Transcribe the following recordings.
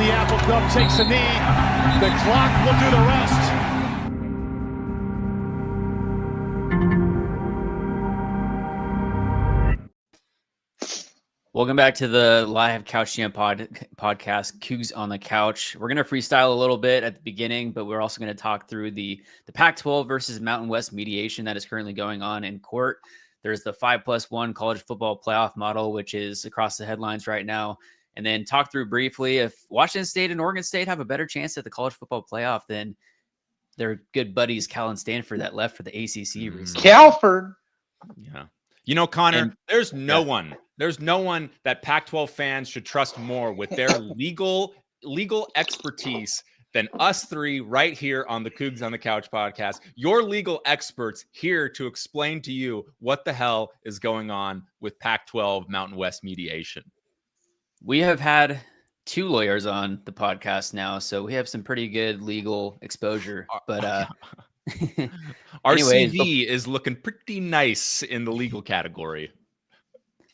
the Apple Cup, takes a knee. The clock will do the rest. Welcome back to the live Couch Jam podcast, Cougs on the Couch. We're going to freestyle a little bit at the beginning, but we're also going to talk through the Pac-12 versus Mountain West mediation that is currently going on in court. There's the 5+1 college football playoff model, which is across the headlines right now. And then talk through briefly if Washington State and Oregon State have a better chance at the college football playoff than their good buddies Cal and Stanford that left for the ACC recently. Calford. Yeah. You know, Connor, there's no one that Pac-12 fans should trust more with their legal expertise than us three right here on the Cougs on the Couch podcast. Your legal experts here to explain to you what the hell is going on with Pac-12 Mountain West mediation. We have had 2 lawyers on the podcast now, so we have some pretty good legal exposure. But our anyways, CV is looking pretty nice in the legal category.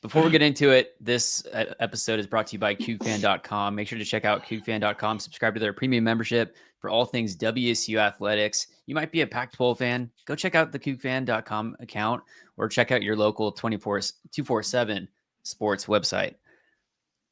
Before we get into it, this episode is brought to you by CougFan.com. Make sure to check out CougFan.com. Subscribe to their premium membership for all things WSU athletics. You might be a Pac-12 fan. Go check out the CougFan.com account or check out your local 247 sports website.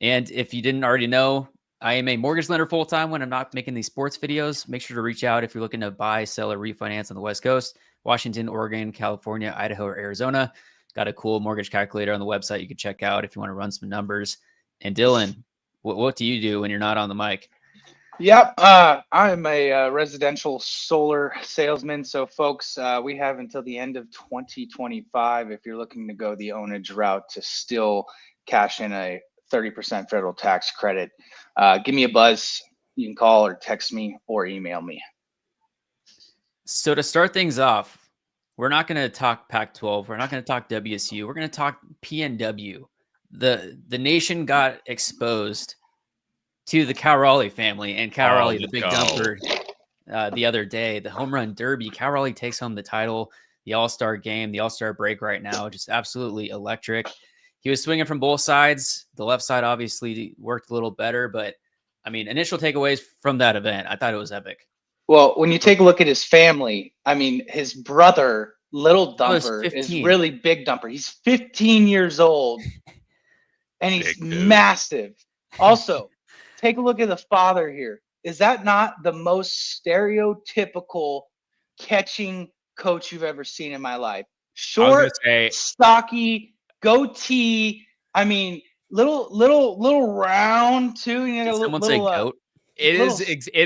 And if you didn't already know, I am a mortgage lender full-time when I'm not making these sports videos. Make sure to reach out if you're looking to buy, sell, or refinance on the West Coast, Washington, Oregon, California, Idaho, or Arizona. Got a cool mortgage calculator on the website you can check out if you want to run some numbers. And Dylan, what do you do when you're not on the mic? Yep. I'm a residential solar salesman. So, folks, we have until the end of 2025 if you're looking to go the ownage route to still cash in a 30% federal tax credit. Give me a buzz. You can call or text me or email me. So to start things off, we're not going to talk Pac-12. We're not going to talk WSU. We're going to talk PNW. The nation got exposed to the Cal Raleigh family, and Cal Raleigh, the big dumper, the other day, the home run derby. Cal Raleigh takes home the title, the All-Star game, the All-Star break right now, just absolutely electric. He was swinging from both sides. The left side obviously worked a little better, but I mean, initial takeaways from that event, I thought it was epic. Well, when you take a look at his family, I mean, his brother, Little Dumper, is really Big Dumper. He's 15 years old, and he's massive. Also, take a look at the father here. Is that not the most stereotypical catching coach you've ever seen in my life? Short, stocky, goatee. I mean, little round too. You know, someone say goat? It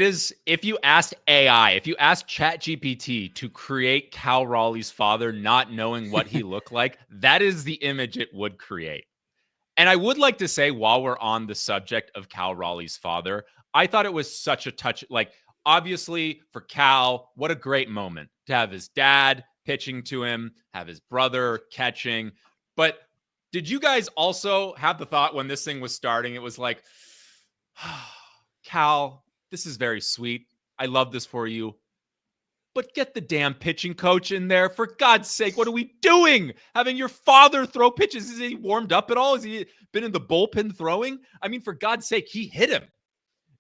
is. If you asked AI, if you asked ChatGPT to create Cal Raleigh's father, not knowing what he looked like, that is the image it would create. And I would like to say, while we're on the subject of Cal Raleigh's father, I thought it was such a touch. Like, obviously for Cal, what a great moment to have his dad pitching to him, have his brother catching. But did you guys also have the thought when this thing was starting? It was like, Cal, this is very sweet. I love this for you. But get the damn pitching coach in there. For God's sake, what are we doing? Having your father throw pitches. Is he warmed up at all? Has he been in the bullpen throwing? I mean, for God's sake, he hit him.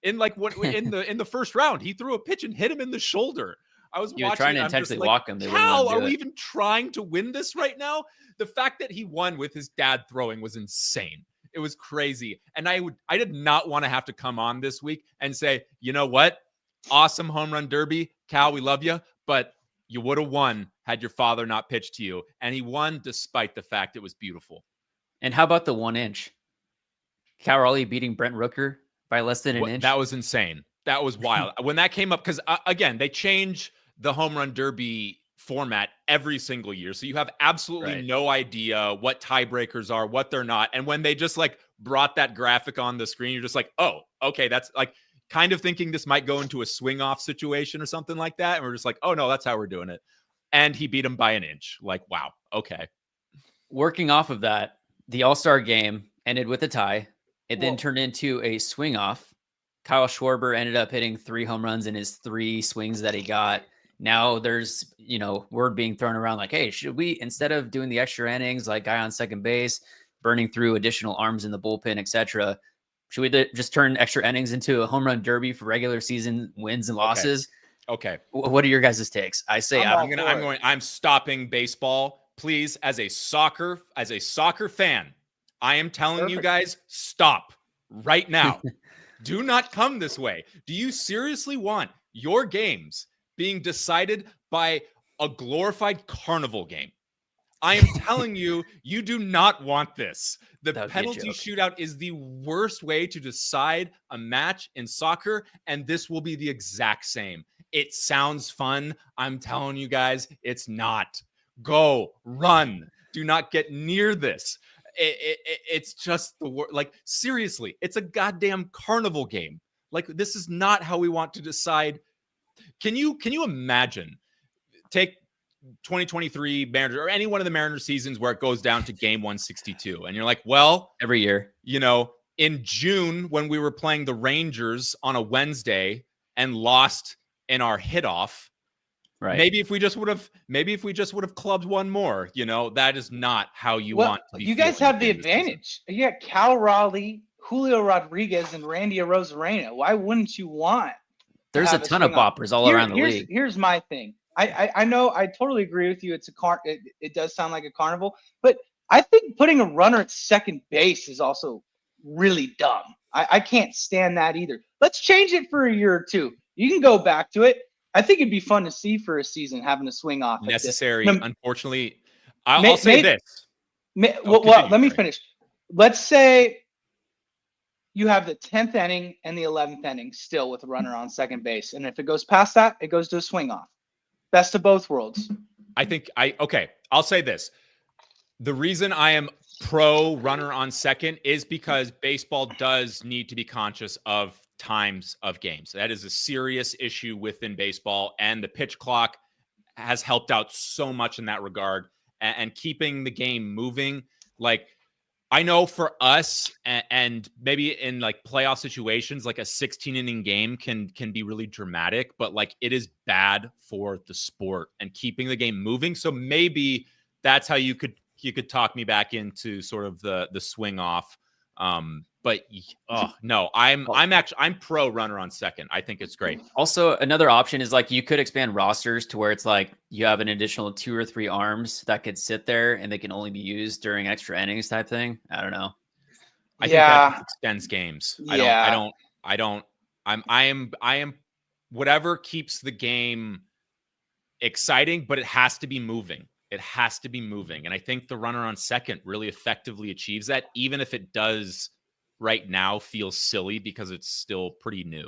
In the first round, he threw a pitch and hit him in the shoulder. I was trying to intentionally walk him. Cal, are we even trying to win this right now? The fact that he won with his dad throwing was insane. It was crazy. And I did not want to have to come on this week and say, you know what? Awesome home run derby. Cal, we love you, but you would have won had your father not pitched to you. And he won despite the fact it was beautiful. And how about the 1 inch? Cal Raleigh beating Brent Rooker by less than an inch? That was insane. That was wild. When that came up, because again, they change the home run derby format every single year. So you have absolutely no idea what tiebreakers are, what they're not. And when they just like brought that graphic on the screen, you're just like, oh, okay. That's like kind of thinking this might go into a swing off situation or something like that. And we're just like, oh no, that's how we're doing it. And he beat him by an inch. Like, wow. Okay. Working off of that, the All-Star game ended with a tie. It then turned into a swing off. Kyle Schwarber ended up hitting 3 home runs in his 3 swings that he got. Now there's, word being thrown around like, hey, should we, instead of doing the extra innings, like guy on second base, burning through additional arms in the bullpen, etc., Should we just turn extra innings into a home run derby for regular season wins and losses? Okay. What are your guys' takes? I say I'm stopping baseball. Please, as a soccer fan, I am telling you guys, stop right now. Do not come this way. Do you seriously want your games being decided by a glorified carnival game? I am telling you, you do not want this. The penalty shootout is the worst way to decide a match in soccer, and this will be the exact same. It sounds fun. I'm telling you guys, it's not. Go, run. Do not get near this. It's just the word. Like, seriously, it's a goddamn carnival game. Like, this is not how we want to decide. Can you imagine? Take 2023 Mariners or any one of the Mariners seasons where it goes down to game 162, and you're like, well, every year, in June when we were playing the Rangers on a Wednesday and lost in our hit off. Right. Maybe if we just would have clubbed one more, that is not how you want to be. You guys have the advantage. You got Cal Raleigh, Julio Rodriguez, and Randy Arozarena. Why wouldn't you want? There's a ton of boppers all around the league. Here's my thing. I know I totally agree with you. It does sound like a carnival, but I think putting a runner at second base is also really dumb. I can't stand that either. Let's change it for a year or two. You can go back to it. I think it'd be fun to see for a season having a swing off. Necessary. Unfortunately, I'll say this. Let me finish. Let's say you have the 10th inning and the 11th inning still with a runner on second base. And if it goes past that, it goes to a swing off. Best of both worlds. I'll say this. The reason I am pro runner on second is because baseball does need to be conscious of times of games. That is a serious issue within baseball, and the pitch clock has helped out so much in that regard and keeping the game moving. Like, I know for us and maybe in like playoff situations, like a 16-inning game can be really dramatic, but like it is bad for the sport and keeping the game moving. So maybe that's how you could talk me back into sort of the swing off. But no, I'm pro runner on second. I think it's great. Also, another option is like you could expand rosters to where it's like you have an additional 2 or 3 arms that could sit there and they can only be used during extra innings type thing. I don't know. I think that extends games. Yeah. I am whatever keeps the game exciting, but it has to be moving. It has to be moving. And I think the runner on second really effectively achieves that, even if it does right now feels silly because it's still pretty new.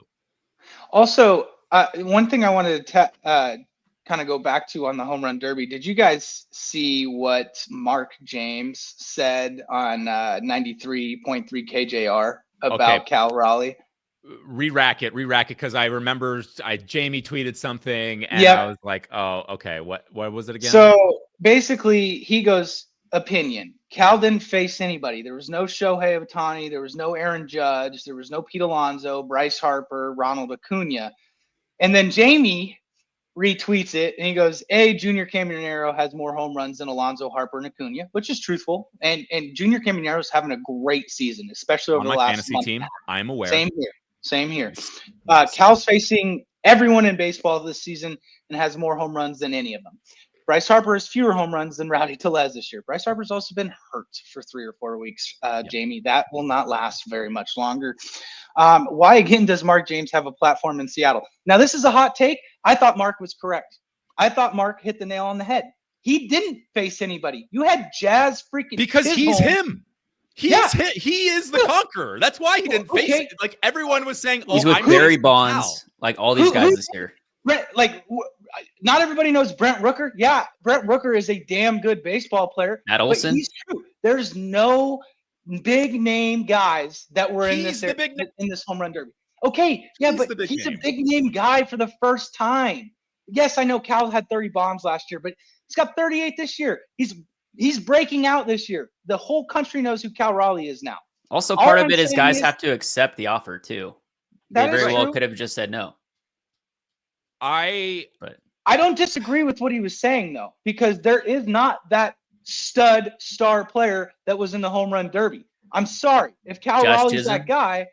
Also, one thing I wanted to kind of go back to on the home run derby. Did you guys see what Mark James said on 93.3 KJR about Cal Raleigh? Re-rack it because I remember Jamie tweeted something and I was like, oh, okay. What was it again? So basically he goes, opinion. Cal didn't face anybody. There was no Shohei Ohtani. There was no Aaron Judge. There was no Pete Alonso, Bryce Harper, Ronald Acuna. And then Jamie retweets it and he goes, Junior Caminero has more home runs than Alonso, Harper, and Acuna, which is truthful. And Junior Caminero is having a great season, especially over the last fantasy month. Team. I'm aware. Same here. Cal's facing everyone in baseball this season and has more home runs than any of them. Bryce Harper has fewer home runs than Rowdy Tellez this year. Bryce Harper's also been hurt for 3 or 4 weeks, Jamie. That will not last very much longer. Why, again, does Mark James have a platform in Seattle? Now, this is a hot take. I thought Mark was correct. I thought Mark hit the nail on the head. He didn't face anybody. You had Jazz freaking because he's him. He is the conqueror. That's why he didn't face it. Like, everyone was saying, he's with Barry Bonds, like all these guys this year. Not everybody knows Brent Rooker. Yeah, Brent Rooker is a damn good baseball player. Matt Olson. He's true. There's no big name guys that were in this home run derby. Okay, yeah, but he's a big name guy for the first time. Yes, I know Cal had 30 bombs last year, but he's got 38 this year. He's breaking out this year. The whole country knows who Cal Raleigh is now. Also, part of it is guys have to accept the offer too. They very well could have just said no. I don't disagree with what he was saying, though, because there is not that stud star player that was in the home run derby. I'm sorry. If Cal Josh Raleigh's Chisholm? that guy,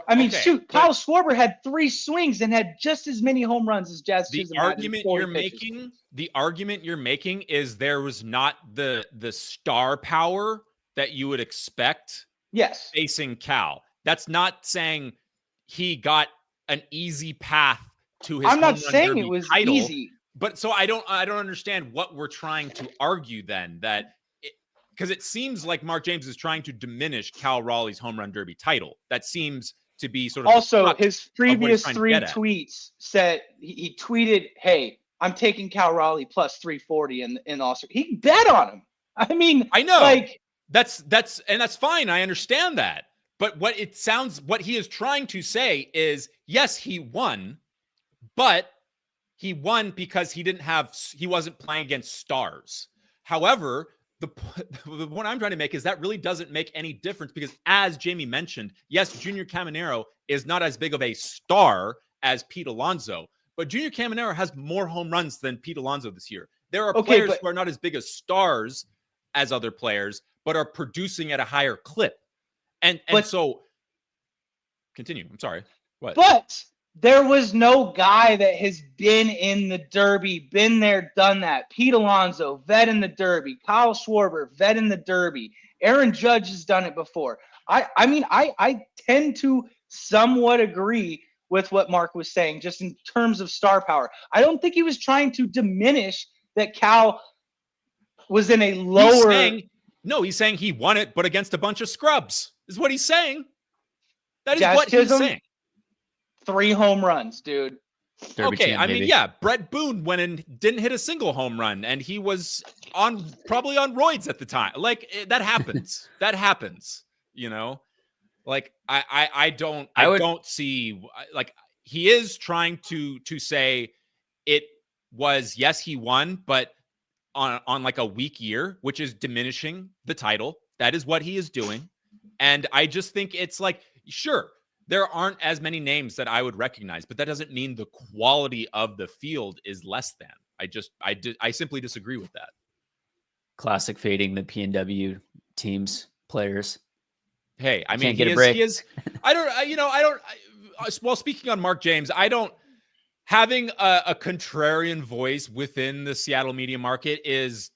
I mean, shoot, Kyle Schwarber had 3 swings and had just as many home runs as Jazz Chisholm had in 40 pitches. The argument you're making is there was not the star power that you would expect facing Cal. That's not saying he got an easy path to his I'm not saying it was title, easy. But so I don't understand what we're trying to argue then, that because it seems like Mark James is trying to diminish Cal Raleigh's home run derby title. That seems to be sort of also his previous 3 tweets said he tweeted, "Hey, I'm taking Cal Raleigh plus 340 in All-Star." He bet on him. I mean, I know, like that's fine. I understand that. But what he is trying to say is, yes, he won, but he won because he wasn't playing against stars. However, the point I'm trying to make is that really doesn't make any difference because, as Jamie mentioned, yes, Junior Caminero is not as big of a star as Pete Alonso, but Junior Caminero has more home runs than Pete Alonso this year. There are players who are not as big as stars as other players, but are producing at a higher clip. And so continue. I'm sorry. What? But there was no guy that has been in the Derby, been there, done that. Pete Alonso, vet in the Derby. Kyle Schwarber, vet in the Derby. Aaron Judge has done it before. I mean, I tend to somewhat agree with what Mark was saying, just in terms of star power. I don't think he was trying to diminish that Cal was in a lower. He's saying he won it, but against a bunch of scrubs, is what he's saying. That is Jazz what Chisholm, he's saying. 3 home runs, dude. Derby okay, champ, I mean, yeah, Brett Boone went and didn't hit a single home run, and he was probably on roids at the time. Like, that happens. That happens, you know? Like, I don't see, like, he is trying to say it was, yes, he won, but on like a weak year, which is diminishing the title. That is what he is doing. And I just think it's like, sure, there aren't as many names that I would recognize, but that doesn't mean the quality of the field is less than. I simply disagree with that. Classic fading the PNW teams players. Hey, I mean, he is. Well, speaking on Mark James, having a contrarian voice within the Seattle media market is,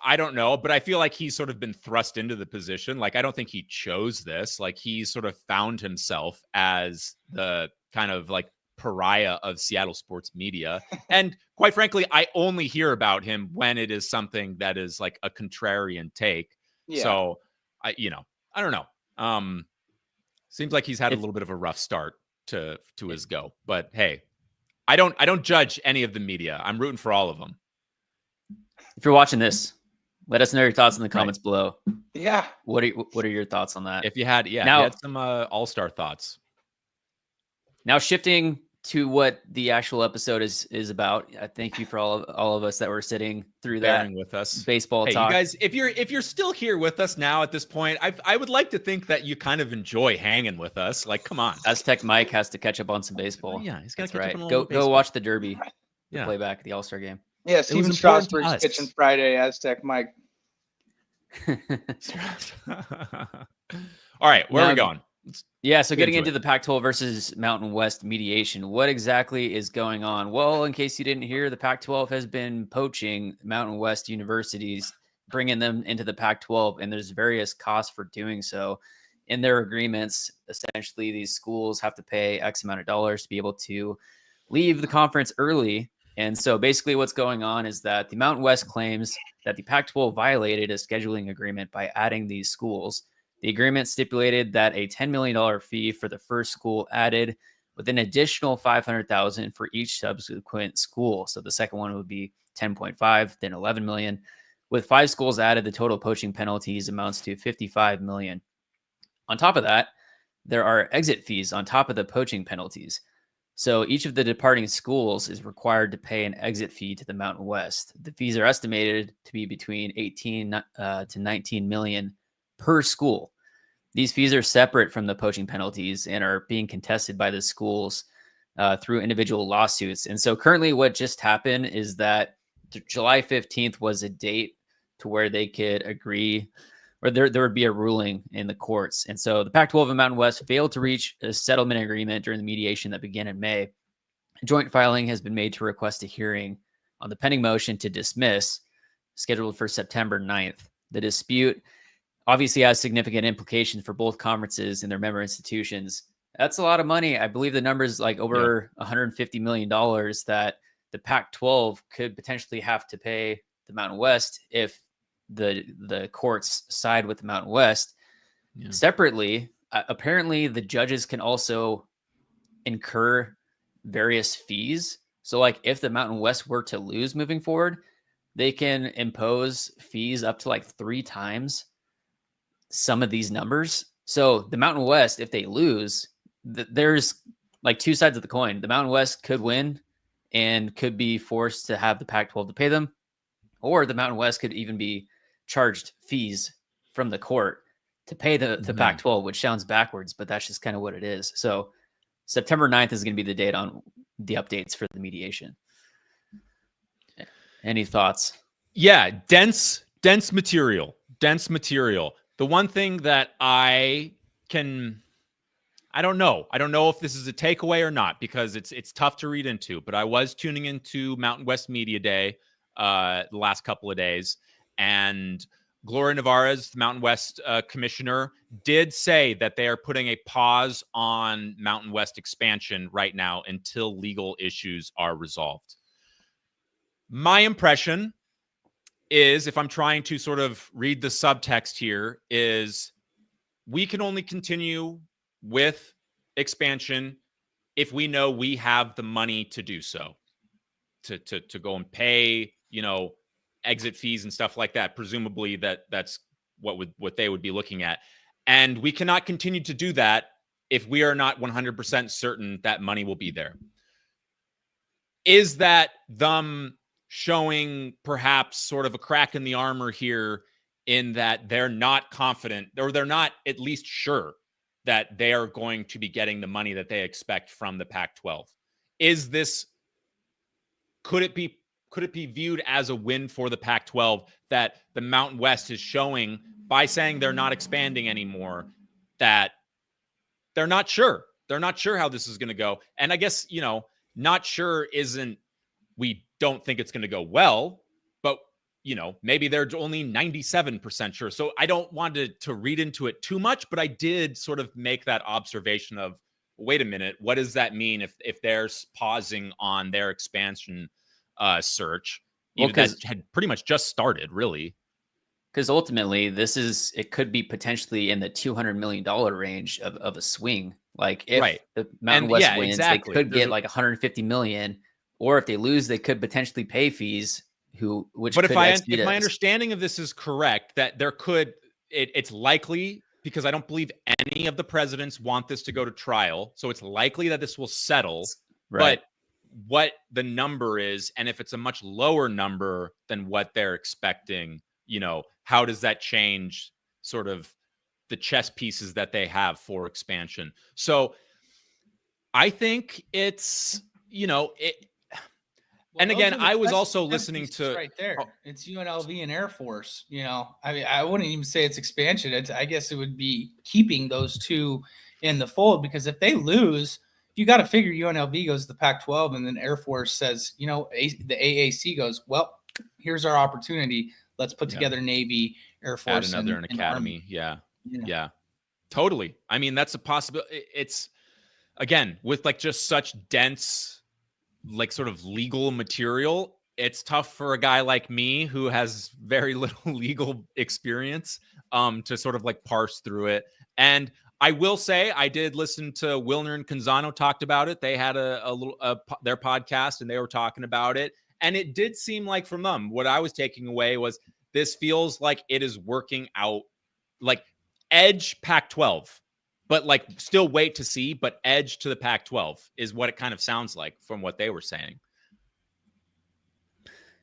I don't know, but I feel like he's sort of been thrust into the position. Like, I don't think he chose this. Like, he sort of found himself as the kind of like pariah of Seattle sports media. And quite frankly, I only hear about him when it is something that is like a contrarian take. Yeah. So I don't know. Seems like he's had a little bit of a rough start to his go, but hey, I don't judge any of the media. I'm rooting for all of them. If you're watching this, let us know your thoughts in the comments below. Yeah. What are your thoughts on that? If you had some all-star thoughts. Now shifting to what the actual episode is about. I thank you for all of us that were sitting through that with us. Baseball talk. You guys, if you're still here with us now at this point, I would like to think that you kind of enjoy hanging with us. Like, come on. Aztec Mike has to catch up on some baseball. Yeah, he's got to catch up on go watch the Derby. The playback at the All-Star game. Yeah, Steven Strasburg's pitching Friday, Aztec Mike. All right, where are we going? Yeah, so getting into the Pac-12 versus Mountain West mediation, what exactly is going on? Well, in case you didn't hear, the Pac-12 has been poaching Mountain West universities, bringing them into the Pac-12, and there's various costs for doing so. In their agreements, essentially, these schools have to pay X amount of dollars to be able to leave the conference early. And so basically what's going on is that the Mountain West claims that the Pac-12 violated a scheduling agreement by adding these schools. The agreement stipulated that a $10 million fee for the first school added with an additional $500,000 for each subsequent school. So the second one would be 10.5, then 11 million. With 5 schools added, the total poaching penalties amounts to 55 million. On top of that, there are exit fees on top of the poaching penalties. So each of the departing schools is required to pay an exit fee to the Mountain West. The fees are estimated to be between 18 to 19 million per school. These fees are separate from the poaching penalties and are being contested by the schools through individual lawsuits. And so currently what just happened is that July 15th was a date to where they could agree or there would be a ruling in the courts. And so the Pac-12 and Mountain West failed to reach a settlement agreement during the mediation that began in May. A joint filing has been made to request a hearing on the pending motion to dismiss, scheduled for September 9th. The dispute obviously has significant implications for both conferences and their member institutions. That's a lot of money. I believe the number is like over $150 million that the Pac-12 could potentially have to pay the Mountain West if the courts side with the Mountain West. Separately, apparently the judges can also incur various fees. So like if the Mountain West were to lose moving forward, they can impose fees up to like 3 times some of these numbers. So the Mountain West, if they lose, there's like 2 sides of the coin. The Mountain West could win and could be forced to have the Pac-12 to pay them, or the Mountain West could even be charged fees from the court to pay the Pac-12, which sounds backwards, but that's just kind of what it is. So September 9th is going to be the date on the updates for the mediation. Any thoughts? Yeah, dense material. The one thing that I don't know if this is a takeaway or not, because it's tough to read into, but I was tuning into Mountain West Media Day the last couple of days, and Gloria Nevarez, the Mountain West commissioner, did say that they are putting a pause on Mountain West expansion right now until legal issues are resolved. My impression is, if I'm trying to sort of read the subtext here, is we can only continue with expansion if we know we have the money to do so, to go and pay, exit fees and stuff like that. Presumably that's what they would be looking at. And we cannot continue to do that if we are not 100% certain that money will be there. Is that them showing perhaps sort of a crack in the armor here, in that they're not confident, or they're not at least sure that they are going to be getting the money that they expect from the Pac-12? Could it be viewed as a win for the Pac-12 that the Mountain West is showing by saying they're not expanding anymore, that they're not sure? They're not sure how this is going to go. And I guess, not sure isn't, we don't think it's going to go well, but, maybe they're only 97% sure. So I don't want to read into it too much, but I did sort of make that observation of, wait a minute, what does that mean if they're pausing on their expansion search? That had pretty much just started, really. Because ultimately, it could be potentially in the $200 million range of a swing. Like if the Mountain West wins, exactly, they could get like $150 million, or if they lose, they could potentially pay fees. But if my understanding of this is correct, that it's likely, because I don't believe any of the presidents want this to go to trial, so it's likely that this will settle. Right. But what the number is, and if it's a much lower number than what they're expecting, how does that change sort of the chess pieces that they have for expansion? So I think it's, and again, I was also listening to right there. It's UNLV and Air Force. I wouldn't even say it's expansion. I guess it would be keeping those two in the fold, because if they lose, you got to figure UNLV goes to the Pac-12, and then Air Force says, the AAC goes, well, here's our opportunity. Let's put together Navy, Air Force, an academy. Yeah, totally. I mean, that's a possibility. It's, again, with like just such dense, like sort of legal material, it's tough for a guy like me who has very little legal experience to sort of like parse through it. And I will say, I did listen to Wilner and Canzano talked about it. They had their podcast, and they were talking about it. And it did seem like, from them, what I was taking away was, this feels like it is working out, like edge Pac-12, but like still wait to see, but edge to the Pac-12 is what it kind of sounds like from what they were saying.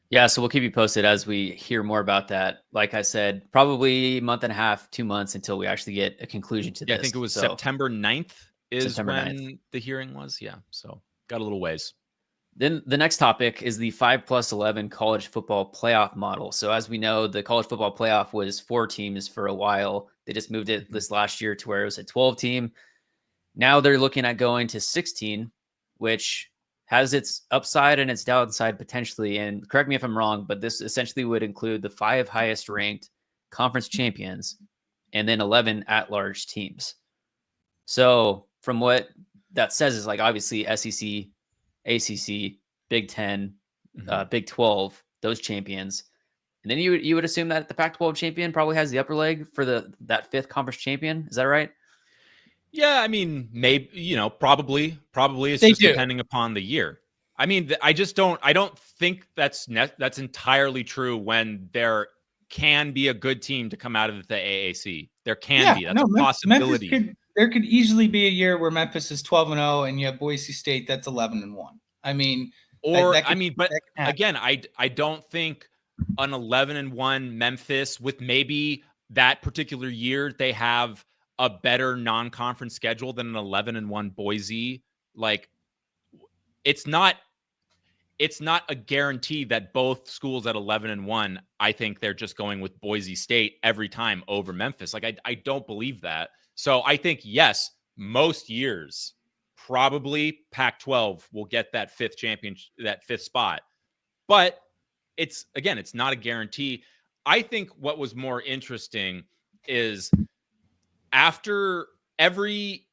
Yeah, so we'll keep you posted as we hear more about that. Like I said, probably a month and a half, 2 months until we actually get a conclusion to this. I think it was September 9th is when the hearing was. Yeah, so got a little ways. Then the next topic is the 5+11 college football playoff model. So as we know, the college football playoff was 4 teams for a while. They just moved it this last year to where it was a 12 team. Now they're looking at going to 16, which has its upside and its downside potentially. And correct me if I'm wrong, but this essentially would include the 5 highest ranked conference champions and then 11 at-large teams. So from what that says is like obviously SEC, ACC, Big 10, Big 12, those champions. And then you would assume that the Pac-12 champion probably has the upper leg for that 5th conference champion. Is that right? Yeah, I mean, maybe, probably it's just depending upon the year. I mean, I don't think that's entirely true when there can be a good team to come out of the AAC. There can be. That's a possibility. There could easily be a year where Memphis is 12-0 and you have Boise State that's 11-1. I mean, but again, I don't think an 11-1 Memphis with maybe that particular year they have a better non-conference schedule than an 11-1 Boise. Like, it's not a guarantee that both schools at 11-1, I think they're just going with Boise State every time over Memphis. Like, I don't believe that. So I think, yes, most years, probably Pac-12 will get that 5th championship, that 5th spot. But it's not a guarantee. I think what was more interesting is after every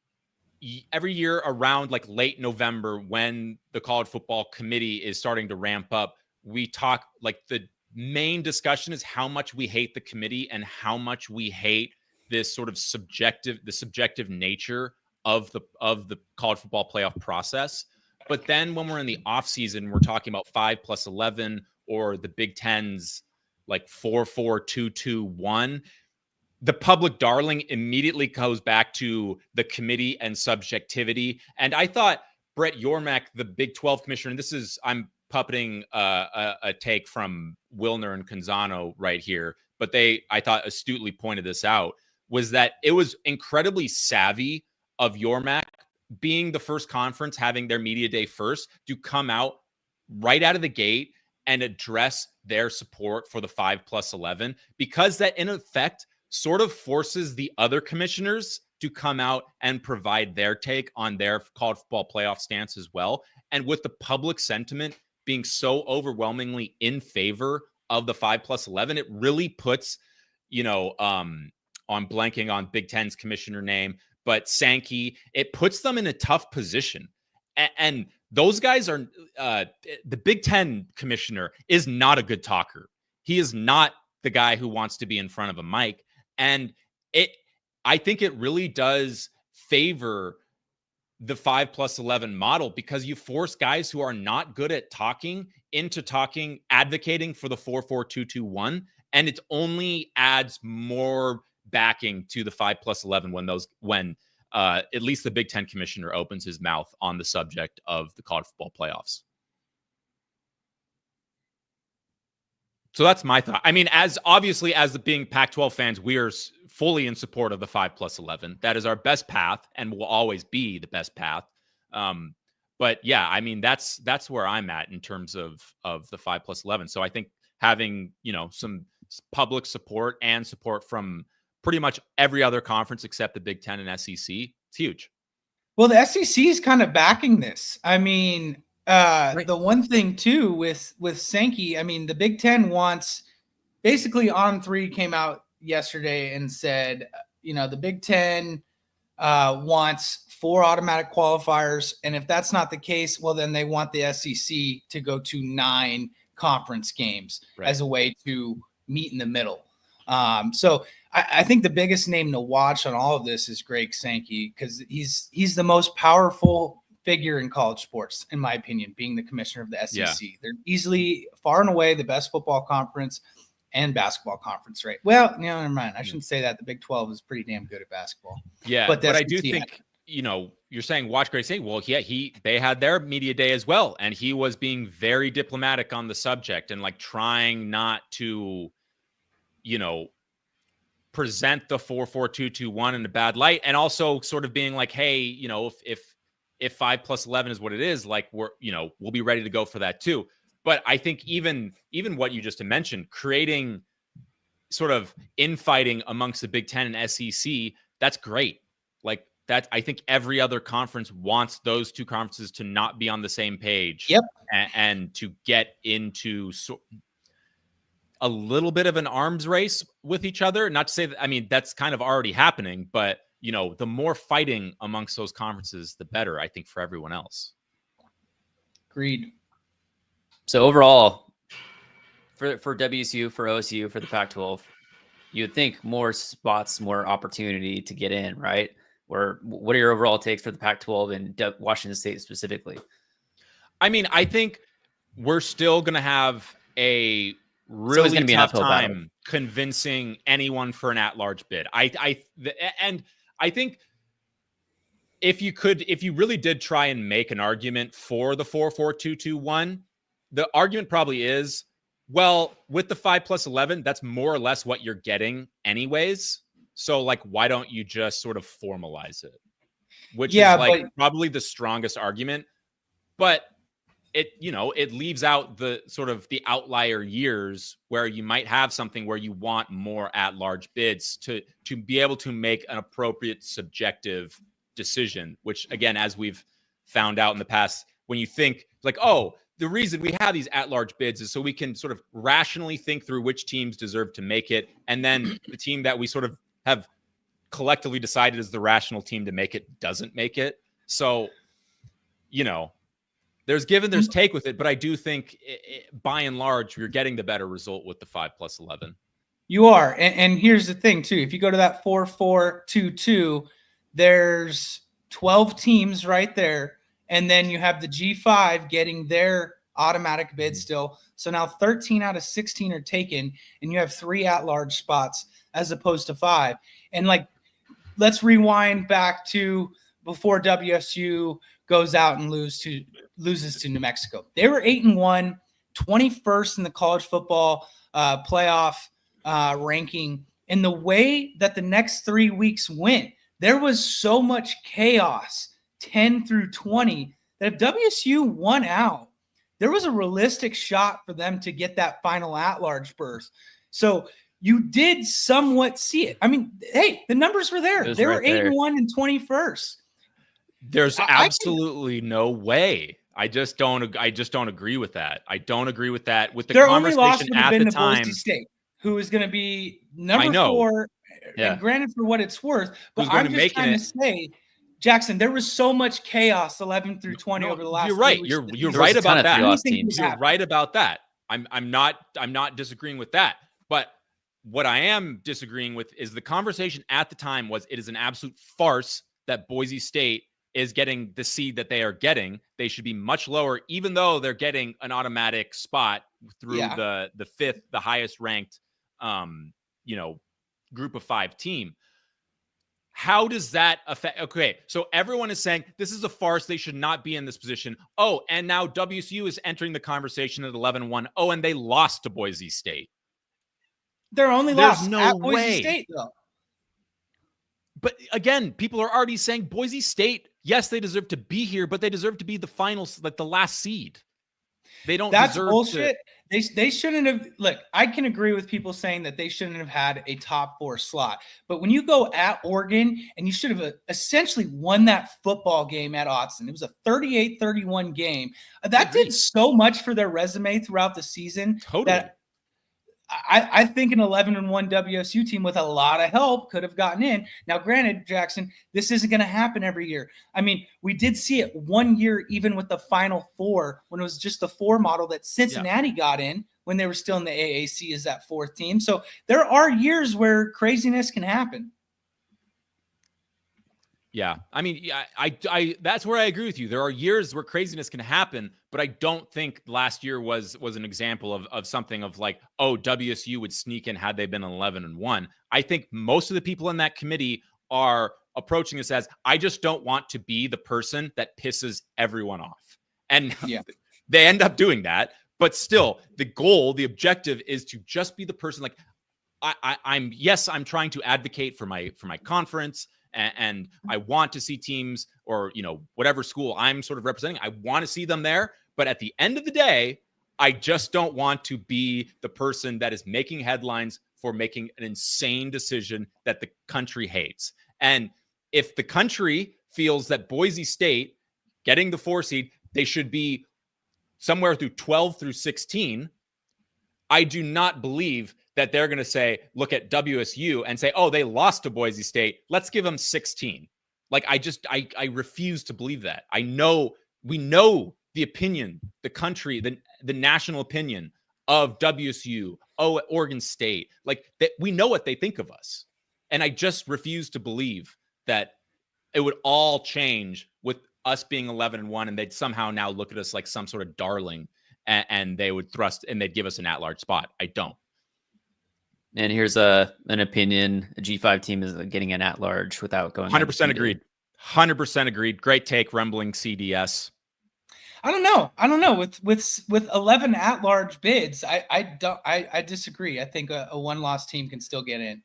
year around like late November, when the college football committee is starting to ramp up, we talk, like, the main discussion is how much we hate the committee and how much we hate this sort of subjective nature of the college football playoff process. But then when we're in the off season, we're talking about 5+11 or the Big Ten's like 4-4-2-2-1. The public darling immediately goes back to the committee and subjectivity. And I thought Brett Yormark, the Big 12 commissioner, and I'm puppeting a take from Wilner and Canzano right here, but I thought astutely pointed this out, was that it was incredibly savvy of Yormark, being the first conference, having their media day first, to come out right out of the gate and address their support for the 5+11, because that in effect sort of forces the other commissioners to come out and provide their take on their college football playoff stance as well. And with the public sentiment being so overwhelmingly in favor of the 5+11, it really puts, I'm blanking on Big Ten's commissioner name, but Sankey, it puts them in a tough position. And those guys are, the Big Ten commissioner is not a good talker. He is not the guy who wants to be in front of a mic. And I think it really does favor the 5+11 model, because you force guys who are not good at talking into advocating for the 4-4-2-2-1. And it only adds more backing to the 5+11 when at least the Big Ten commissioner opens his mouth on the subject of the college football playoffs. So that's my thought. I mean, as the being Pac-12 fans, we are fully in support of the 5+11. That is our best path and will always be the best path. But yeah, I mean, that's where I'm at in terms of the 5+11. So I think having, some public support and support from pretty much every other conference except the Big Ten and SEC, it's huge. Well, the SEC is kind of backing this. I mean, right. The one thing too with Sankey, I mean, the Big Ten wants, basically On3 came out yesterday and said, the Big Ten wants 4 automatic qualifiers. And if that's not the case, well, then they want the SEC to go to 9 conference games as a way to meet in the middle. So I think the biggest name to watch on all of this is Greg Sankey, because he's the most powerful figure in college sports, in my opinion, being the commissioner of the SEC. Yeah. They're easily, far and away, the best football conference and basketball conference, right? Well, never mind. I shouldn't say that. The Big 12 is pretty damn good at basketball. Yeah, but I do think, you're saying watch Greg Sankey. Well, yeah, they had their media day as well, and he was being very diplomatic on the subject and like trying not to, present the 4-4-2-2-1 in a bad light, and also sort of being like, hey, if if 5+11 is what it is, like we'll be ready to go for that too. But I think even what you just mentioned, creating sort of infighting amongst the Big Ten and SEC, that's great. Like that, I think every other conference wants those two conferences to not be on the same page. Yep. And to get into a little bit of an arms race with each other. Not to say that, I mean, that's kind of already happening, but the more fighting amongst those conferences, the better, I think, for everyone else. Agreed. So overall, for WSU, for OSU, for the Pac-12, you would think more spots, more opportunity to get in, right? Or what are your overall takes for the Pac-12 and Washington State specifically? I mean, I think we're still going to have a really tough time convincing anyone for an at-large bid. And I think if you really did try and make an argument for the 4-4-2-2-1, the argument probably is, well, with the 5+11, that's more or less what you're getting anyways. So like, why don't you just sort of formalize it? Which is like probably the strongest argument, but it leaves out the sort of the outlier years where you might have something where you want more at-large bids to be able to make an appropriate subjective decision, which again, as we've found out in the past, when you think like, oh, the reason we have these at-large bids is so we can sort of rationally think through which teams deserve to make it. And then the team that we sort of have collectively decided is the rational team to make it doesn't make it. So, there's give and there's take with it. But I do think by and large, you're getting the better result with the 5+11. You are. And here's the thing too. If you go to that 4-4-2-2, there's 12 teams right there. And then you have the G5 getting their automatic bid still. So now 13 out of 16 are taken, and you have 3 at-large spots as opposed to 5. And like, let's rewind back to before WSU goes out and loses to New Mexico. They were 8-1, 21st in the college football playoff ranking. And the way that the next 3 weeks went, there was so much chaos. 10 through 20, that if WSU won out, there was a realistic shot for them to get that final at-large berth. So you did somewhat see it. I mean, hey, the numbers were there. They were 8-1 and 21st. There's absolutely no way. I just don't agree with that. I don't agree with that. With the conversation at the time, Boise State, who is going to be number 4. Yeah. And granted, for what it's worth, but I'm just trying to say, Jackson, there was so much chaos 11 through 20 over the last. You're right. You're right about that. You're right about that. I'm not disagreeing with that. But what I am disagreeing with is the conversation at the time was it is an absolute farce that Boise State is getting the seed that they are getting. They should be much lower, even though they're getting an automatic spot through the 5th, the highest ranked, group of 5 team. How does that affect? Okay, so everyone is saying this is a farce. They should not be in this position. Oh, and now WSU is entering the conversation at 11-1. Oh, and they lost to Boise State. Their only loss at Boise State, though. But again, people are already saying Boise State, yes, they deserve to be here, but they deserve to be the finals, like the last seed. They don't. That's bullshit. They shouldn't have. Look, I can agree with people saying that they shouldn't have had a top 4 slot. But when you go at Oregon, and you should have essentially won that football game at Autzen. It was a 38-31 game. That did so much for their resume throughout the season. Totally. That I think an 11-1 WSU team with a lot of help could have gotten in. Now, granted, Jackson, this isn't going to happen every year. I mean, we did see it one year, even with the Final Four, when it was just the 4 model that Cincinnati got in when they were still in the AAC as that 4th team. So there are years where craziness can happen. Yeah. I mean, I that's where I agree with you. There are years where craziness can happen, but I don't think last year was an example of something of like, oh, WSU would sneak in had they been 11-1. I think most of the people in that committee are approaching this as, I just don't want to be the person that pisses everyone off. And they end up doing that. But still, the goal, the objective is to just be the person like, I'm trying to advocate for my conference And I want to see teams or, whatever school I'm sort of representing, I want to see them there. But at the end of the day, I just don't want to be the person that is making headlines for making an insane decision that the country hates. And if the country feels that Boise State getting the 4 seed, they should be somewhere through 12 through 16, I do not believe that they're going to say, look at WSU and say, oh, they lost to Boise State, let's give them 16. Like, I refuse to believe that. We know the opinion, the country, the national opinion of WSU, Oregon State, like that. We know what they think of us. And I just refuse to believe that it would all change with us being 11-1 and they'd somehow now look at us like some sort of darling and they would thrust and they'd give us an at-large spot. I don't. And here's an opinion. A G5 team is getting an at-large without going. 100% agreed. 100% agreed. Great take, Rumbling CDS. I don't know. With 11 at-large bids, I disagree. I think a one-loss team can still get in.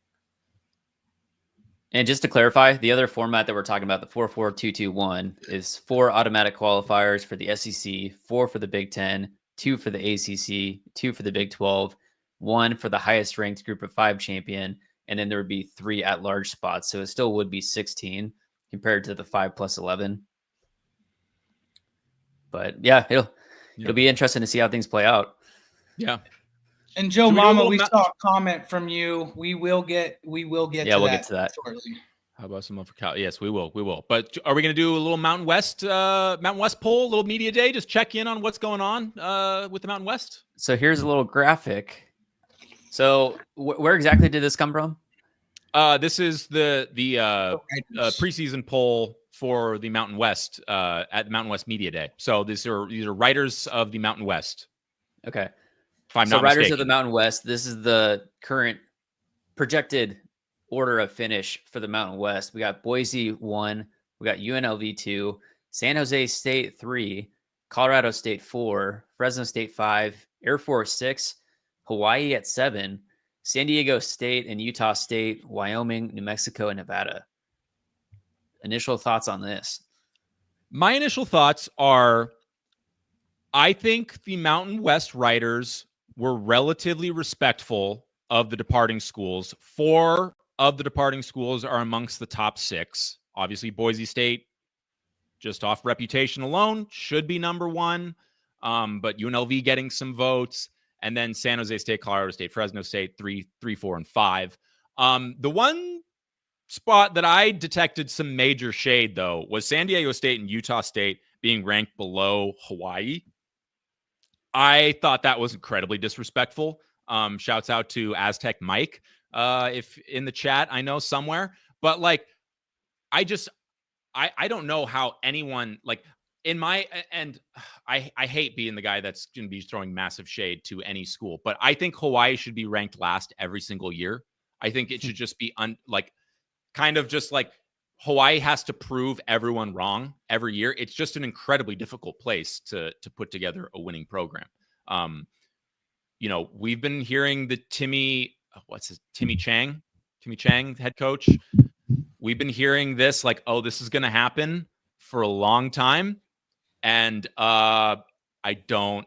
And just to clarify, the other format that we're talking about, the 4-4-2-2-1, is 4 automatic qualifiers for the SEC, 4 for the Big Ten, 2 for the ACC, 2 for the Big 12, 1 for the highest ranked Group of 5 champion, and then there would be 3 at-large spots. So it still would be 16 compared to the 5+11. But yeah, it'll be interesting to see how things play out. Yeah. And Joe Mama, we saw a comment from you. We will get to that shortly. How about some of Cal? Yes, we will. But are we going to do a little Mountain West poll, a little media day? Just check in on what's going on with the Mountain West. So here's a little graphic. So where exactly did this come from? This is the preseason poll for the Mountain West at the Mountain West Media Day. So these are writers of the Mountain West. Okay. If I'm so not writers mistaken. of the Mountain West, this is the current projected order of finish for the Mountain West. We got Boise 1, we got UNLV 2, San Jose State 3, Colorado State 4, Fresno State 5, Air Force 6, Hawaii at 7, San Diego State and Utah State, Wyoming, New Mexico, and Nevada. Initial thoughts on this? My initial thoughts are, I think the Mountain West writers were relatively respectful of the departing schools. 4 of the departing schools are amongst the top 6. Obviously, Boise State, just off reputation alone, should be number 1. But UNLV getting some votes. And then San Jose State, Colorado State, Fresno State, 3, 4, and 5. The one spot that I detected some major shade, though, was San Diego State and Utah State being ranked below Hawaii. I thought that was incredibly disrespectful. Shouts out to Aztec Mike, if in the chat, I know somewhere. But like, I don't know how anyone like in my and I hate being the guy that's going to be throwing massive shade to any school, but I think Hawaii should be ranked last every single year. I think it should just be kind of just like Hawaii has to prove everyone wrong every year. It's just an incredibly difficult place to put together a winning program. We've been hearing the Timmy Chang head coach. We've been hearing this like, oh, this is going to happen for a long time. And I don't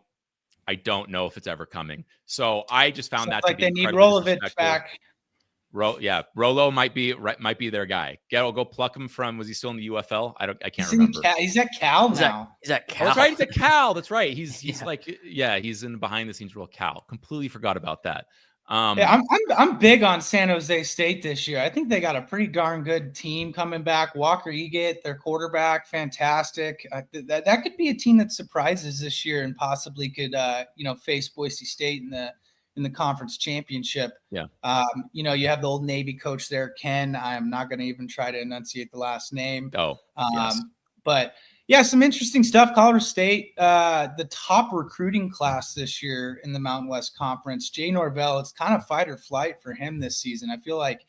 know if it's ever coming. So I just found that to be they need Rolovich back. Rolo might be their guy. Go pluck him from. Was he still in the UFL? I can't remember. He's at Cal now. He's at Cal. Oh, that's right. He's at Cal. That's right. He's he's in behind the scenes role. Cal. Completely forgot about that. I'm big on San Jose State this year. I think they got a pretty darn good team coming back. Walker Eget, their quarterback, fantastic. That could be a team that surprises this year and possibly could face Boise State in the conference championship. Yeah. You have the old Navy coach there, Ken. I'm not going to even try to enunciate the last name. Yes. But yeah, some interesting stuff. Colorado State, the top recruiting class this year in the Mountain West Conference. Jay Norvell, it's kind of fight or flight for him this season. I feel like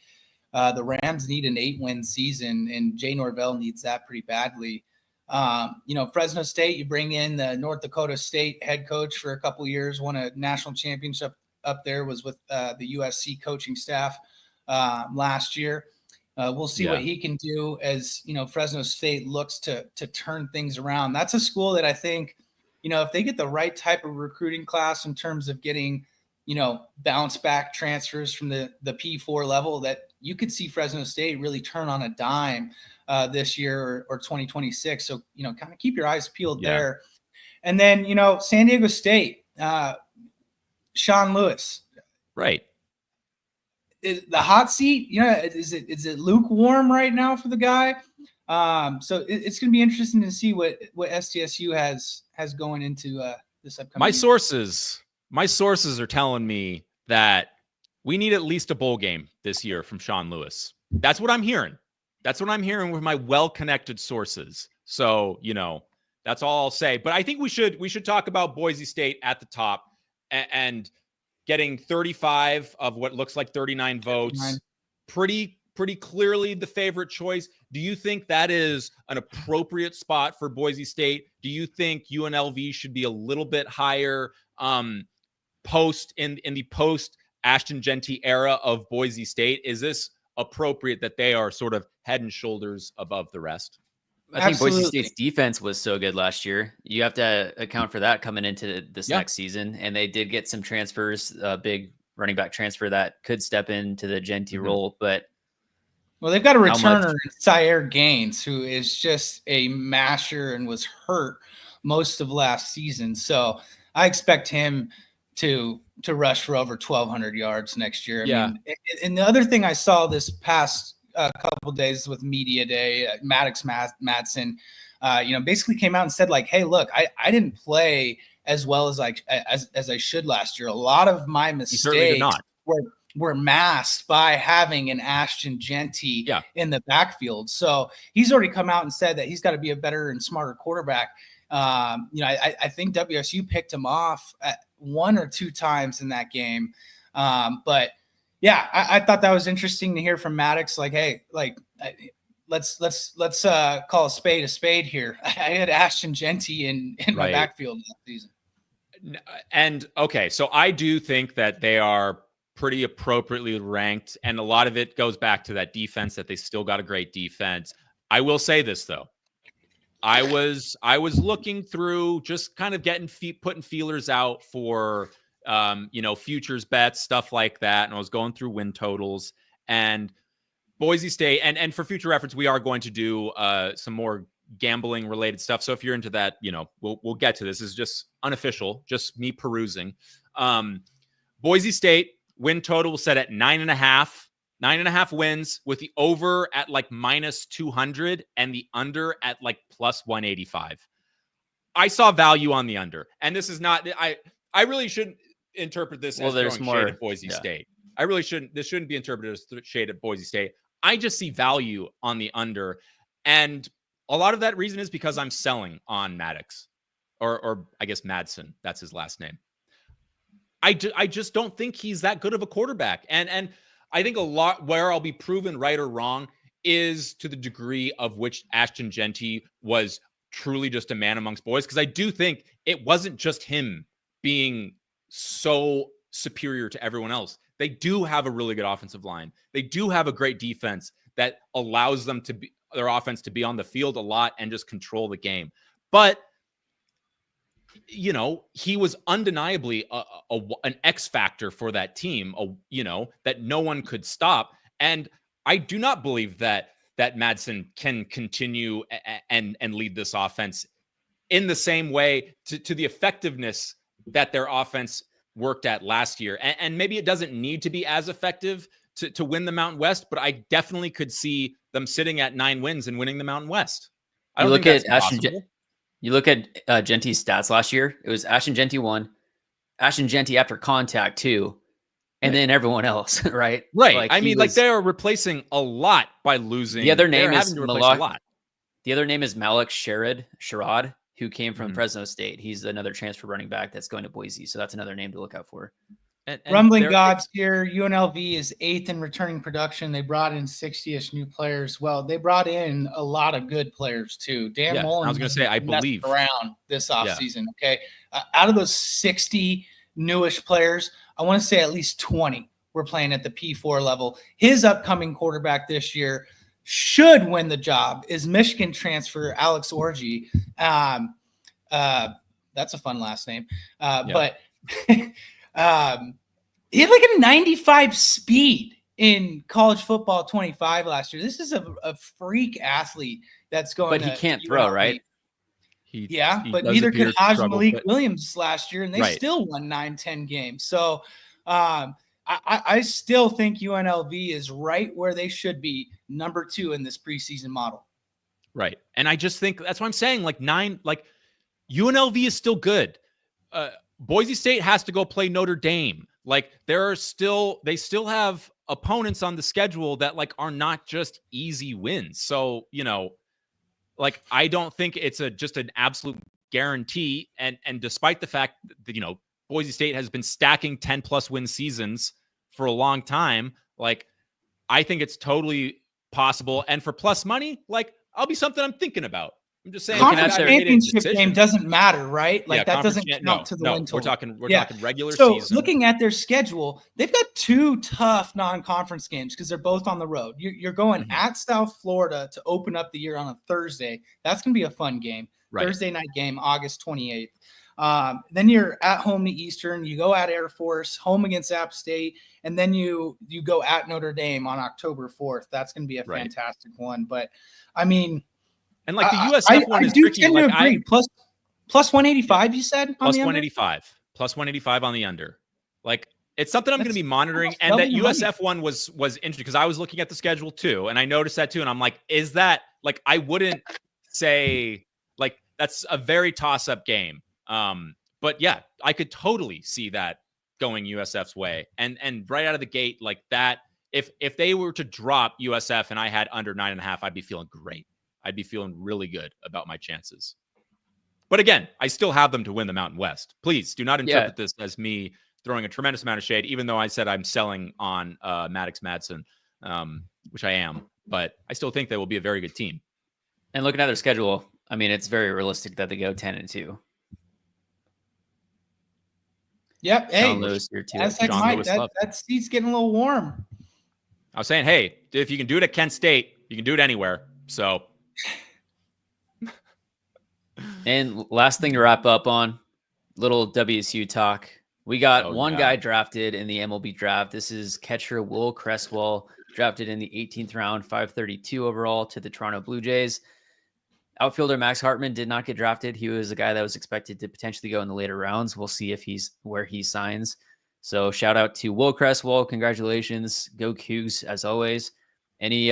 the Rams need an 8-win season, and Jay Norvell needs that pretty badly. Fresno State, you bring in the North Dakota State head coach for a couple years, won a national championship up there, was with the USC coaching staff last year. We'll see what he can do as, Fresno State looks to turn things around. That's a school that I think, if they get the right type of recruiting class in terms of getting, bounce back transfers from the P4 level, that you could see Fresno State really turn on a dime this year or 2026. So, kind of keep your eyes peeled there. And then, San Diego State, Sean Lewis. Right. Is the hot seat, is it lukewarm right now for the guy? So it's going to be interesting to see what SDSU has going into this upcoming year. My sources are telling me that we need at least a bowl game this year from Sean Lewis. That's what I'm hearing. That's what I'm hearing with my well-connected sources. So, that's all I'll say. But I think we should talk about Boise State at the top and getting 35 of what looks like 39 votes. Pretty clearly the favorite choice. Do you think that is an appropriate spot for Boise State? Do you think UNLV should be a little bit higher in the post Ashton Jeanty era of Boise State? Is this appropriate that they are sort of head and shoulders above the rest? I think Boise State's defense was so good last year. You have to account for that coming into this next season. And they did get some transfers, a big running back transfer that could step into the Jeanty role. But they've got a returner, Sire Gaines, who is just a masher and was hurt most of last season. So I expect him to rush for over 1,200 yards next year. I mean, and the other thing I saw this past couple days with media day, Maddox Madsen, basically came out and said like, hey, look, I didn't play as well as I should last year. A lot of my mistakes were masked by having an Ashton Jeanty in the backfield. So he's already come out and said that he's got to be a better and smarter quarterback. I think WSU picked him off at 1 or 2 times in that game. But yeah, I thought that was interesting to hear from Maddox. Like, hey, let's call a spade here. I had Ashton Jeanty in my backfield last season. And okay, so I do think that they are pretty appropriately ranked, and a lot of it goes back to that defense, that they still got a great defense. I will say this though. I was looking through, just kind of putting feelers out for futures bets, stuff like that. And I was going through win totals, and Boise State, and for future reference, we are going to do some more gambling related stuff. So if you're into that, we'll get to this. This is just unofficial, just me perusing. Boise State win total set at 9.5 wins, with the over at like -200 and the under at like +185. I saw value on the under, and this is not, I really shouldn't interpret this as throwing shade at Boise State. I really shouldn't. This shouldn't be interpreted as shade at Boise State. I just see value on the under, and a lot of that reason is because I'm selling on Maddox, or I guess Madsen. That's his last name. I just don't think he's that good of a quarterback, and I think a lot where I'll be proven right or wrong is to the degree of which Ashton Jeanty was truly just a man amongst boys, because I do think it wasn't just him being so superior to everyone else. They do have a really good offensive line. They do have a great defense that allows them to be, their offense to be on the field a lot and just control the game. But he was undeniably an X factor for that team, that no one could stop. And I do not believe that Madsen can continue and lead this offense in the same way to the effectiveness that their offense worked at last year. And maybe it doesn't need to be as effective to win the Mountain West, but I definitely could see them sitting at 9 wins and winning the Mountain West. I don't think that's possible. You look at Jeanty's stats last year. It was Ashton Jeanty 1, Ashton Jeanty after contact 2, and then everyone else, right? Right. They are replacing a lot by losing. The other name is Malak. The other name is Malik Sherrod, who came from Fresno State. He's another transfer running back that's going to Boise. So that's another name to look out for. And Rumbling Gods here. UNLV is 8th in returning production. They brought in 60-ish new players. Well, they brought in a lot of good players too. Dan Mullen. I was going to say, I believe around this offseason. Okay. Out of those 60 newish players, I want to say at least 20 we're playing at the P4 level. His upcoming quarterback this year should win the job is Michigan transfer Alex Orji. That's a fun last name. But he had like a 95 speed in college football 25 last year. This is a freak athlete that's going. But he can't throw, right? He but neither could Haj Malik Williams last year, and they still won 9-10 games. So I still think UNLV is right where they should be, number 2 in this preseason model. Right. And I just think that's what I'm saying. UNLV is still good. Boise State has to go play Notre Dame. They still have opponents on the schedule that are not just easy wins. So, I don't think it's just an absolute guarantee. And despite the fact that, Boise State has been stacking 10+ win seasons for a long time, I think it's totally possible. And for plus money, I'll be something I'm thinking about. I'm just saying. Conference championship game doesn't matter, right? That doesn't count to the win total. We're talking regular season. So looking at their schedule, they've got 2 tough non-conference games because they're both on the road. You're going at South Florida to open up the year on a Thursday. That's going to be a fun game. Right. Thursday night game, August 28th. Then you're at home to Eastern. You go at Air Force, home against App State, and then you go at Notre Dame on October 4th. That's going to be a fantastic one. But I mean. And the USF one is tricky. I do tend to agree. Plus 185, you said? Plus 185. Plus 185 on the under. It's something I'm going to be monitoring. And that USF one was interesting because I was looking at the schedule too. And I noticed that too. And I'm like, is that I wouldn't say that's a very toss-up game. But yeah, I could totally see that going USF's way. And right out of the gate that, if they were to drop USF and I had under 9.5, I'd be feeling great. I'd be feeling really good about my chances. But again, I still have them to win the Mountain West. Please do not interpret this as me throwing a tremendous amount of shade, even though I said I'm selling on Maddox Madsen, which I am. But I still think they will be a very good team. And looking at their schedule, I mean, it's very realistic that they go 10-2. Yep. Hey, Lewis here too. That seat's getting a little warm. I was saying, hey, if you can do it at Kent State, you can do it anywhere. So. And last thing to wrap up on, little WSU talk. We got one guy drafted in the MLB draft. This is catcher Will Cresswell, drafted in the 18th round, 532 overall to the Toronto Blue Jays. Outfielder Max Hartman did not get drafted. He was a guy that was expected to potentially go in the later rounds. We'll see if he's where he signs. So shout out to Will Cresswell. Congratulations. Go Cougs as always. Any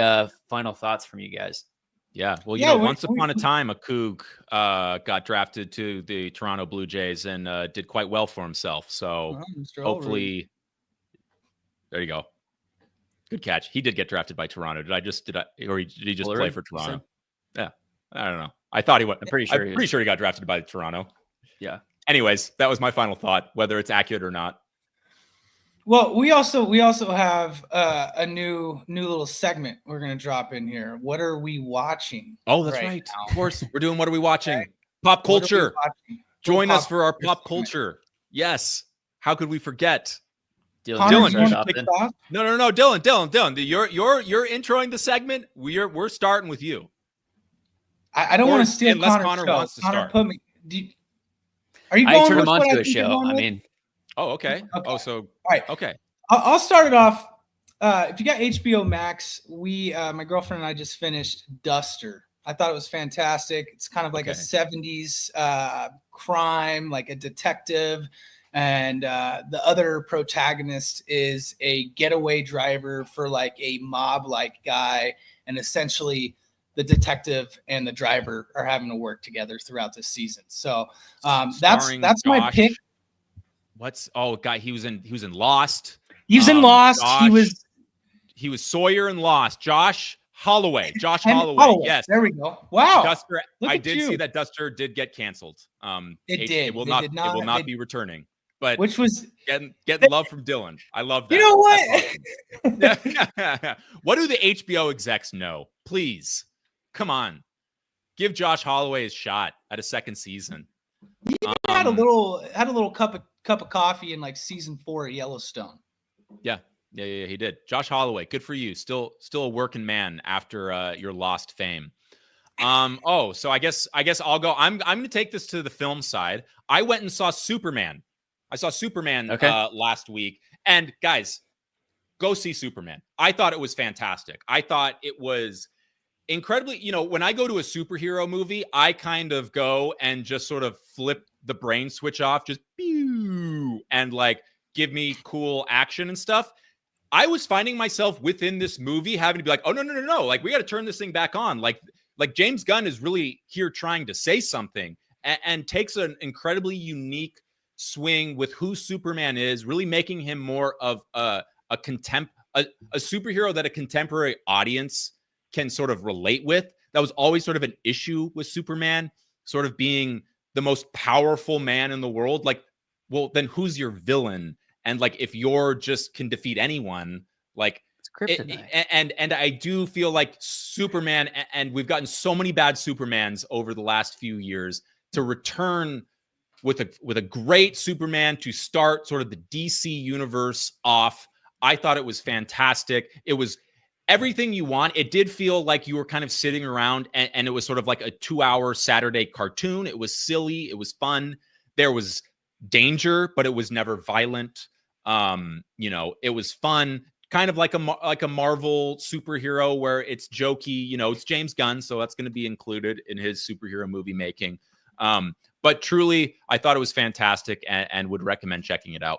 final thoughts from you guys? Yeah. Well, once upon a time, a Coug got drafted to the Toronto Blue Jays and did quite well for himself. So hopefully, there you go. Good catch. He did get drafted by Toronto. Did he just play for Toronto? Yeah. I don't know. I thought he went. I'm pretty sure he got drafted by Toronto. Yeah. Anyways, that was my final thought, whether it's accurate or not. Well, we also have a new little segment we're going to drop in here. What are we watching? Oh, that's right. Of course, we're doing What Are We Watching? Okay. Pop culture. Join us for our pop culture. Yes. How could we forget? Dylan, No, Dylan. You're introing the segment. We're starting with you. I don't want to steal unless Connor's Connor show. wants to start. Are you going? I turned him onto a show. I mean. Oh, okay. Oh, so all right. Okay. I'll start it off. If you got HBO Max, my girlfriend and I just finished Duster. I thought it was fantastic. It's kind of like a 70s crime, like a detective. And the other protagonist is a getaway driver for like a mob-like guy. And essentially the detective and the driver are having to work together throughout this season. So that's my pick. He was in Lost. He was in Lost. He was Sawyer in Lost. Josh Holloway. Holloway. Yes. There we go. Wow. Duster. I did see that Duster did get canceled. It did. It will not be returning. But which was getting love from Dylan. I love that. You know what? Awesome. What do the HBO execs know? Please, come on, give Josh Holloway his shot at a second season. He had a little cup of coffee in like season 4 of Yellowstone. Yeah, Yeah, he did. Josh Holloway, good for you. Still a working man after your lost fame. So I guess I'll go. I'm going to take this to the film side. I went and saw Superman. I saw Superman last week. And guys, go see Superman. I thought it was fantastic. I thought it was incredibly, when I go to a superhero movie, I kind of go and just sort of flip the brain switch off, just pew, and like give me cool action and stuff. I was finding myself within this movie having to be like, oh, no. Like, we got to turn this thing back on. Like James Gunn is really here trying to say something and takes an incredibly unique swing with who Superman is, really making him more of a superhero that a contemporary audience can sort of relate with. That was always sort of an issue with Superman, sort of being the most powerful man in the world. Like, well, then who's your villain? And like, if you're just can defeat anyone, like it's kryptonite. And I do feel like Superman, and we've gotten so many bad Supermans over the last few years, to return with a great Superman to start sort of the DC universe off. I thought it was fantastic. It was everything you want. It did feel like you were kind of sitting around and it was sort of like a 2-hour Saturday cartoon. It was silly. It was fun. There was danger, but it was never violent. It was fun, kind of like a Marvel superhero where it's jokey. It's James Gunn, so that's going to be included in his superhero movie making. But truly, I thought it was fantastic and would recommend checking it out.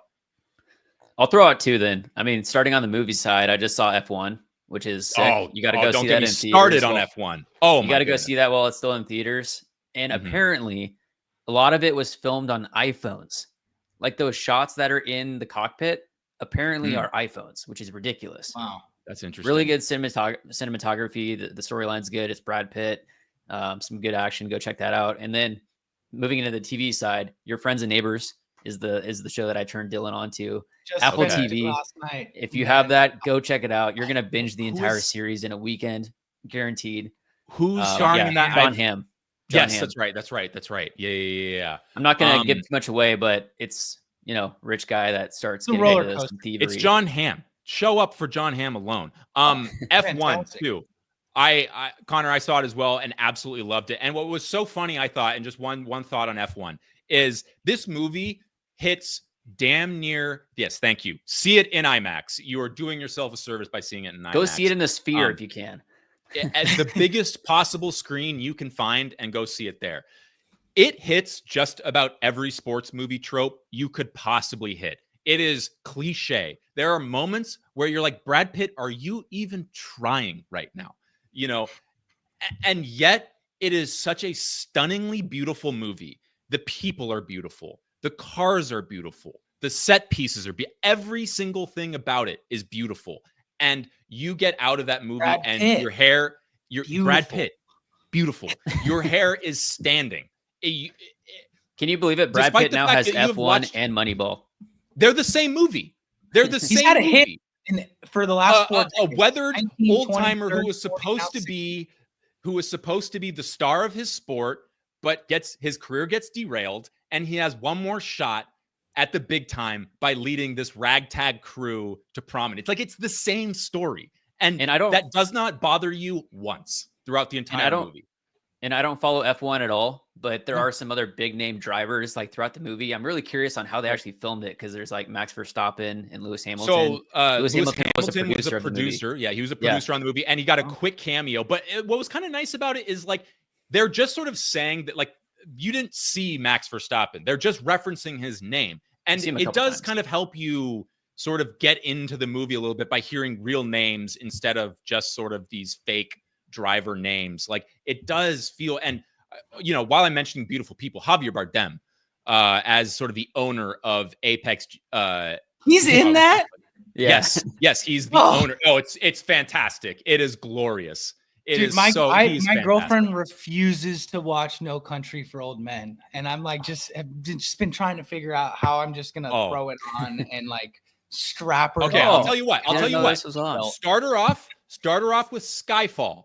I'll throw out 2 then. I mean, starting on the movie side, I just saw F1, which is sick. You got to go see that in theaters. Started on F1. Oh, you got to go see that while it's still in theaters. And apparently, a lot of it was filmed on iPhones. Like those shots that are in the cockpit, apparently are iPhones, which is ridiculous. Wow, that's interesting. Really good cinematography. The storyline's good. It's Brad Pitt. Some good action. Go check that out. And then moving into the TV side, Your Friends and Neighbors is the show that I turned Dylan onto. Apple TV. Last night. If you have that, go check it out. You're gonna binge the entire series in a weekend, guaranteed. Who's starring in that? John Hamm. Yes, Hamm. That's right. Yeah. I'm not gonna give too much away, but it's rich guy that starts getting into some thievery. It's John Hamm. Show up for John Hamm alone. F1 too. I Connor, I saw it as well and absolutely loved it. And what was so funny, I thought, and just one thought on F1 is this movie hits damn near. Yes, thank you. See it in IMAX. You are doing yourself a service by seeing it in IMAX. Go see it in the Sphere if you can. At the biggest possible screen you can find, and go see it there. It hits just about every sports movie trope you could possibly hit. It is cliche. There are moments where you're like, Brad Pitt, are you even trying right now? And yet it is such a stunningly beautiful movie. The people are beautiful. The cars are beautiful. The set pieces are every single thing about it is beautiful. And you get out of that movie your hair, Brad Pitt, beautiful. Your hair is standing. Can you believe it? Brad Pitt now has F1 and Moneyball. They're the same movie. They're the same had a movie. Hit for the last 4 a weathered old timer who was supposed to be the star of his sport, but his career gets derailed, and he has one more shot at the big time by leading this ragtag crew to prominence. Like, it's the same story, and that does not bother you once throughout the entire movie. And I don't follow F1 at all, but there are some other big name drivers like throughout the movie. I'm really curious on how they actually filmed it, because there's like Max Verstappen and Lewis Hamilton. So Lewis Hamilton was a producer. Yeah, he was a producer on the movie, and he got a quick cameo. But what was kind of nice about it is like they're just sort of saying that like you didn't see Max Verstappen. They're just referencing his name, and it does kind of help you sort of get into the movie a little bit by hearing real names instead of just sort of these fake driver names. Like, it does feel, and while I'm mentioning beautiful people, Javier Bardem as sort of the owner of Apex, he's in that. Yes, he's the owner. Oh, it's fantastic. It is glorious. My girlfriend refuses to watch No Country for Old Men, and I'm like, have just been trying to figure out how I'm just gonna throw it on and like strap her. Okay, down. I'll tell you what. Start her off with Skyfall.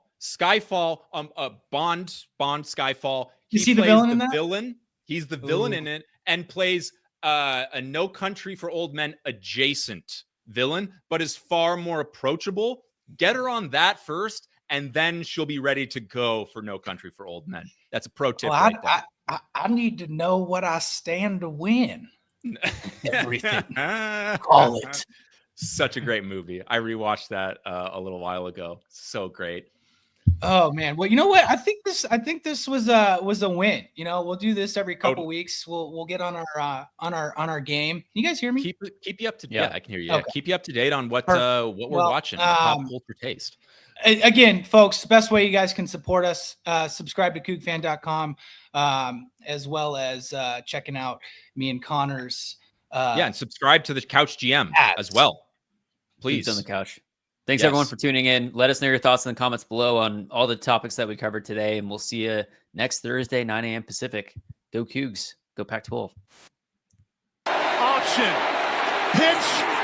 Bond Skyfall. Is he the villain in that? He's the villain in it, and plays a No Country for Old Men adjacent villain, but is far more approachable. Get her on that first, and then she'll be ready to go for No Country for Old Men. That's a pro tip right there. I need to know what I stand to win. Everything. Call it. Such a great movie. I rewatched that a little while ago. So great. Oh man. Well, you know what? I think this was a win. You know, we'll do this every couple weeks. We'll get on our game. Can you guys hear me? Keep you up to I can hear you. Okay. Keep you up to date on what we're watching. Pop culture taste. Again, folks, the best way you guys can support us, subscribe to CougFan.com, as well as checking out me and Connor's. And subscribe to the Couch GM as well. Please. On the couch. Thanks everyone for tuning in. Let us know your thoughts in the comments below on all the topics that we covered today, and we'll see you next Thursday, 9 a.m. Pacific. Go Cougs. Go Pac-12. Option. Pitch.